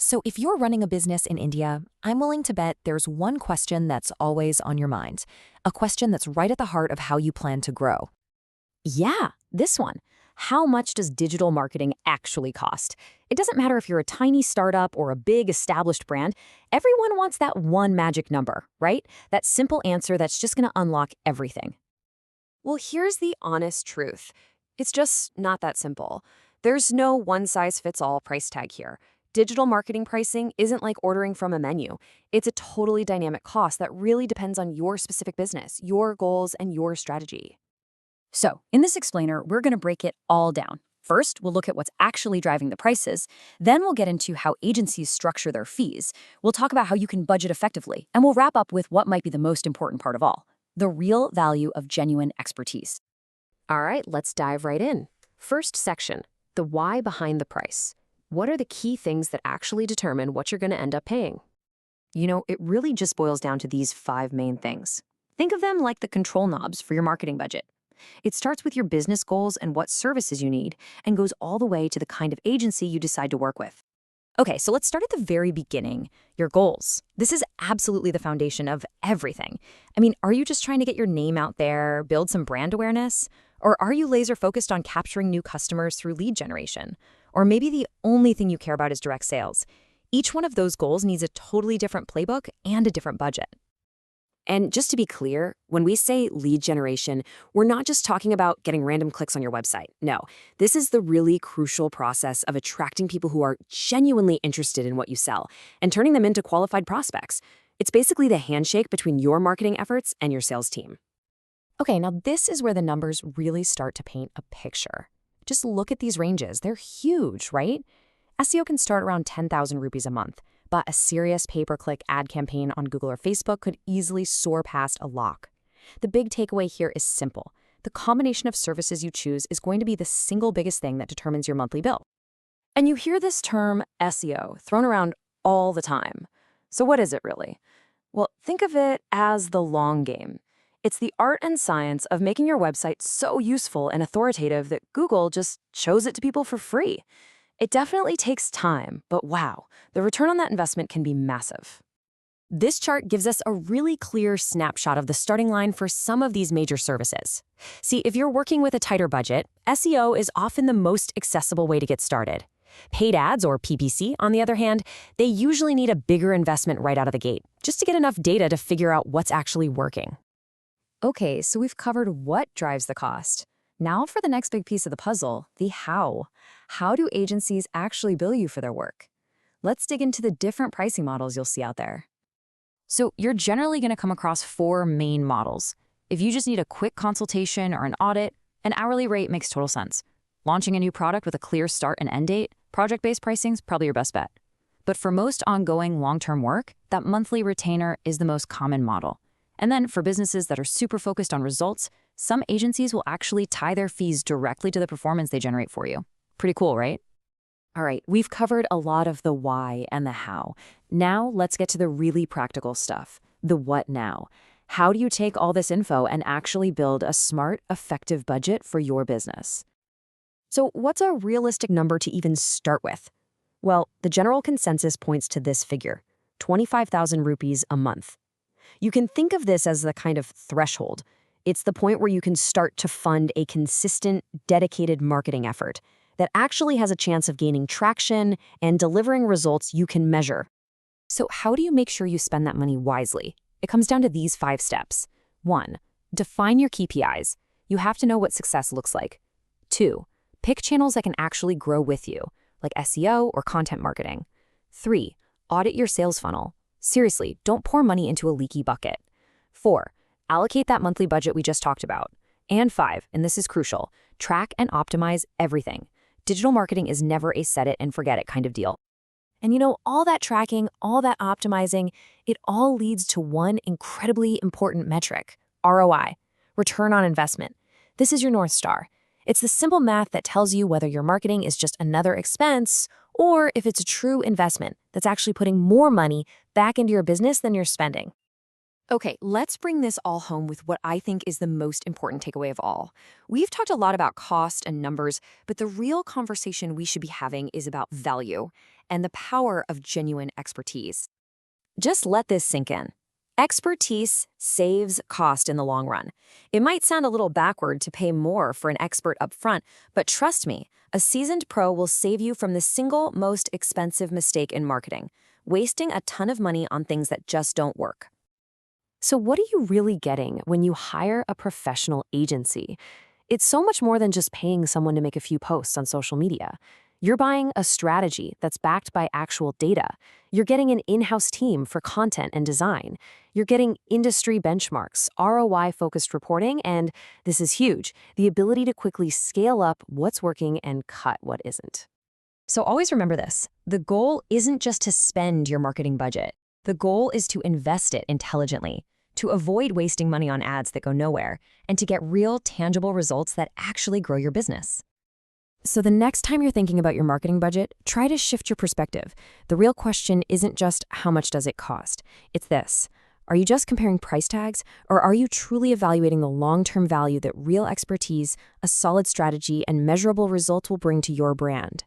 So if you're running a business in India, I'm willing to bet there's one question that's always on your mind, a question that's right at the heart of how you plan to grow. Yeah, this one. How much does digital marketing actually cost? It doesn't matter if you're a tiny startup or a big established brand, everyone wants that one magic number, right? That simple answer that's just going to unlock everything. Well, here's the honest truth. It's just not that simple. There's no one-size-fits-all price tag here. Digital marketing pricing isn't like ordering from a menu. It's a totally dynamic cost that really depends on your specific business, your goals, and your strategy. So, in this explainer, we're going to break it all down. First, we'll look at what's actually driving the prices. Then we'll get into how agencies structure their fees. We'll talk about how you can budget effectively. And we'll wrap up with what might be the most important part of all, the real value of genuine expertise. All right, let's dive right in. First section, the why behind the price. What are the key things that actually determine what you're going to end up paying? It really just boils down to these 5 main things. Think of them like the control knobs for your marketing budget. It starts with your business goals and what services you need, and goes all the way to the kind of agency you decide to work with. Okay, so let's start at the very beginning, your goals. This is absolutely the foundation of everything. I mean, are you just trying to get your name out there, build some brand awareness? Or are you laser focused on capturing new customers through lead generation? Or maybe the only thing you care about is direct sales. Each one of those goals needs a totally different playbook and a different budget. And just to be clear, when we say lead generation, we're not just talking about getting random clicks on your website. No, this is the really crucial process of attracting people who are genuinely interested in what you sell and turning them into qualified prospects. It's basically the handshake between your marketing efforts and your sales team. Okay, now this is where the numbers really start to paint a picture. Just look at these ranges. They're huge, right? SEO can start around 10,000 rupees a month, but a serious pay-per-click ad campaign on Google or Facebook could easily soar past a lakh. The big takeaway here is simple. The combination of services you choose is going to be the single biggest thing that determines your monthly bill. And you hear this term SEO thrown around all the time. So what is it really? Well, think of it as the long game. It's the art and science of making your website so useful and authoritative that Google just shows it to people for free. It definitely takes time, but wow, the return on that investment can be massive. This chart gives us a really clear snapshot of the starting line for some of these major services. See, if you're working with a tighter budget, SEO is often the most accessible way to get started. Paid ads, or PPC, on the other hand, they usually need a bigger investment right out of the gate, just to get enough data to figure out what's actually working. Okay, so we've covered what drives the cost. Now for the next big piece of the puzzle, the how. How do agencies actually bill you for their work? Let's dig into the different pricing models you'll see out there. So you're generally going to come across 4 main models. If you just need a quick consultation or an audit, an hourly rate makes total sense. Launching a new product with a clear start and end date, project-based pricing is probably your best bet. But for most ongoing long-term work, that monthly retainer is the most common model. And then for businesses that are super focused on results, some agencies will actually tie their fees directly to the performance they generate for you. Pretty cool, right? All right, we've covered a lot of the why and the how. Now let's get to the really practical stuff, the what now. How do you take all this info and actually build a smart, effective budget for your business? So what's a realistic number to even start with? Well, the general consensus points to this figure, 25,000 rupees a month. You can think of this as the kind of threshold. It's the point where you can start to fund a consistent, dedicated marketing effort that actually has a chance of gaining traction and delivering results you can measure. So how do you make sure you spend that money wisely? It comes down to these 5 steps. 1. Define your KPIs. You have to know what success looks like. 2. Pick channels that can actually grow with you, like SEO or content marketing. 3. Audit your sales funnel. Seriously, don't pour money into a leaky bucket. 4. Allocate that monthly budget we just talked about. And 5, and this is crucial, track and optimize everything. Digital marketing is never a set it and forget it kind of deal. And all that tracking, all that optimizing, it all leads to one incredibly important metric, ROI, return on investment. This is your North Star. It's the simple math that tells you whether your marketing is just another expense or if it's a true investment that's actually putting more money back into your business than you're spending. Okay, let's bring this all home with what I think is the most important takeaway of all. We've talked a lot about cost and numbers, but the real conversation we should be having is about value. and the power of genuine expertise. Just let this sink in. Expertise saves cost in the long run. It might sound a little backward to pay more for an expert up front, but trust me, a seasoned pro will save you from the single most expensive mistake in marketing, wasting a ton of money on things that just don't work. So what are you really getting when you hire a professional agency? It's so much more than just paying someone to make a few posts on social media. You're buying a strategy that's backed by actual data. You're getting an in-house team for content and design. You're getting industry benchmarks, ROI-focused reporting, and, this is huge, the ability to quickly scale up what's working and cut what isn't. So always remember this. The goal isn't just to spend your marketing budget. The goal is to invest it intelligently, to avoid wasting money on ads that go nowhere, and to get real, tangible results that actually grow your business. So the next time you're thinking about your marketing budget, try to shift your perspective. The real question isn't just how much does it cost? It's this. Are you just comparing price tags, or are you truly evaluating the long-term value that real expertise, a solid strategy, and measurable results will bring to your brand?